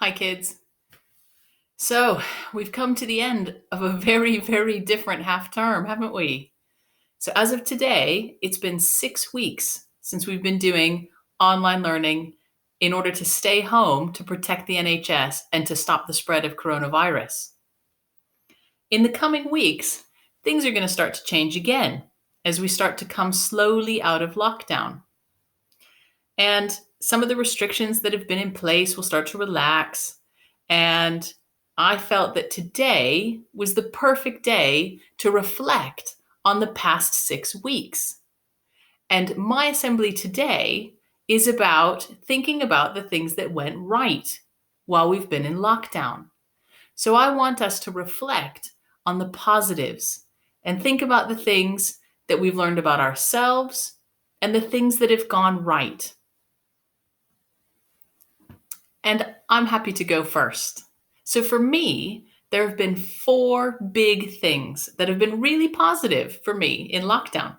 Hi, kids. So, we've come to the end of a very, very different half term, haven't we? So, as of today, it's been 6 weeks since we've been doing online learning in order to stay home to protect the NHS and to stop the spread of coronavirus. In the coming weeks, things are going to start to change again as we start to come slowly out of lockdown. And some of the restrictions that have been in place will start to relax. And I felt that today was the perfect day to reflect on the past 6 weeks. And my assembly today is about thinking about the things that went right while we've been in lockdown. So I want us to reflect on the positives and think about the things that we've learned about ourselves and the things that have gone right. And I'm happy to go first. So for me, there have been 4 big things that have been really positive for me in lockdown.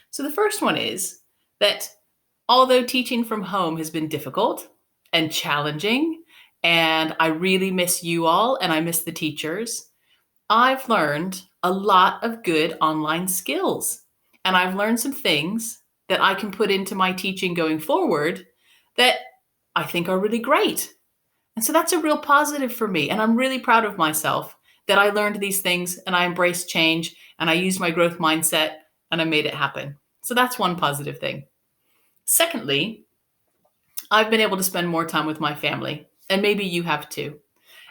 So the first one is that although teaching from home has been difficult and challenging, and I really miss you all and I miss the teachers, I've learned a lot of good online skills. And I've learned some things that I can put into my teaching going forward that I think are really great. And so that's a real positive for me. And I'm really proud of myself that I learned these things and I embraced change and I used my growth mindset and I made it happen. So that's one positive thing. Secondly, I've been able to spend more time with my family, and maybe you have too.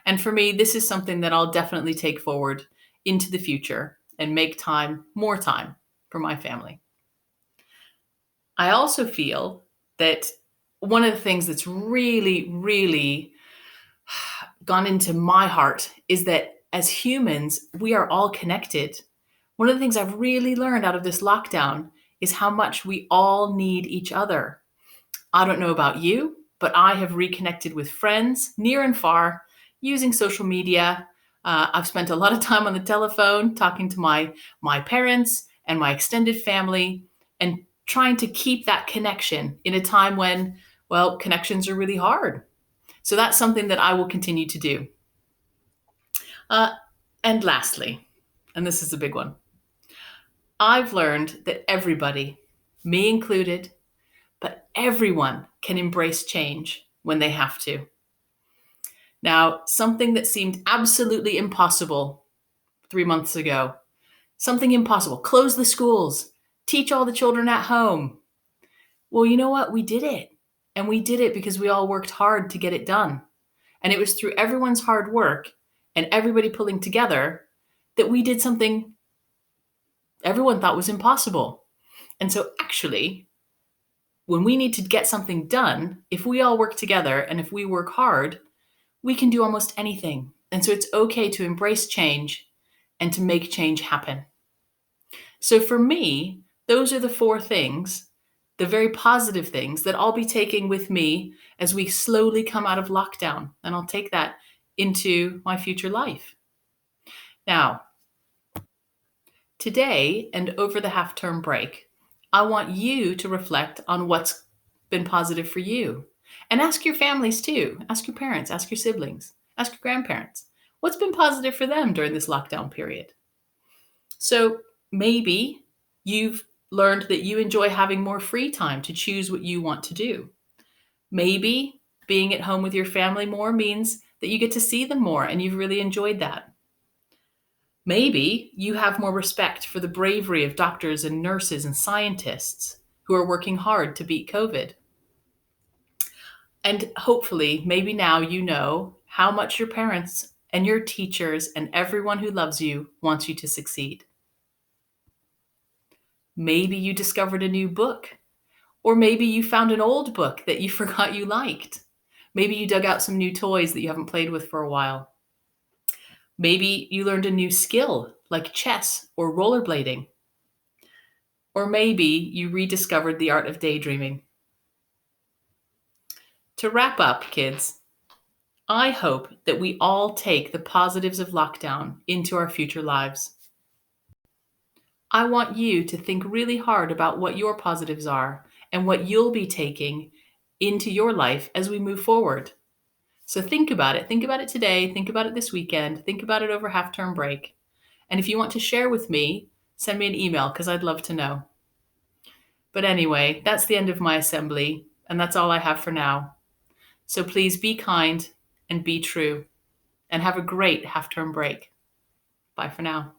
And for me, this is something that I'll definitely take forward into the future and make more time for my family. I also feel that one of the things that's really, really gone into my heart is that as humans, we are all connected. One of the things I've really learned out of this lockdown is how much we all need each other. I don't know about you, but I have reconnected with friends near and far using social media. I've spent a lot of time on the telephone talking to my parents and my extended family and trying to keep that connection in a time when, well, connections are really hard. So that's something that I will continue to do. Uh, and lastly, and this is a big one, I've learned that everybody, me included, but everyone can embrace change when they have to. Now, something that seemed absolutely impossible 3 months ago, something impossible, close the schools, teach all the children at home. Well, you know what? We did it. And we did it because we all worked hard to get it done. And it was through everyone's hard work and everybody pulling together that we did something everyone thought was impossible. And so actually, when we need to get something done, if we all work together and if we work hard, we can do almost anything. And so it's okay to embrace change and to make change happen. So for me, those are the 4 things, the very positive things that I'll be taking with me as we slowly come out of lockdown. And I'll take that into my future life. Now, today and over the half-term break, I want you to reflect on what's been positive for you. And ask your families too. Ask your parents, ask your siblings, ask your grandparents. What's been positive for them during this lockdown period? So maybe you've learned that you enjoy having more free time to choose what you want to do. Maybe being at home with your family more means that you get to see them more and you've really enjoyed that. Maybe you have more respect for the bravery of doctors and nurses and scientists who are working hard to beat COVID. And hopefully, maybe now you know how much your parents and your teachers and everyone who loves you wants you to succeed. Maybe you discovered a new book, or maybe you found an old book that you forgot you liked. Maybe you dug out some new toys that you haven't played with for a while. Maybe you learned a new skill like chess or rollerblading. Or maybe you rediscovered the art of daydreaming. To wrap up, kids, I hope that we all take the positives of lockdown into our future lives. I want you to think really hard about what your positives are and what you'll be taking into your life as we move forward. So think about it. Think about it today. Think about it this weekend. Think about it over half-term break. And if you want to share with me, send me an email because I'd love to know. But anyway, that's the end of my assembly, and that's all I have for now. So please be kind and be true, and have a great half-term break. Bye for now.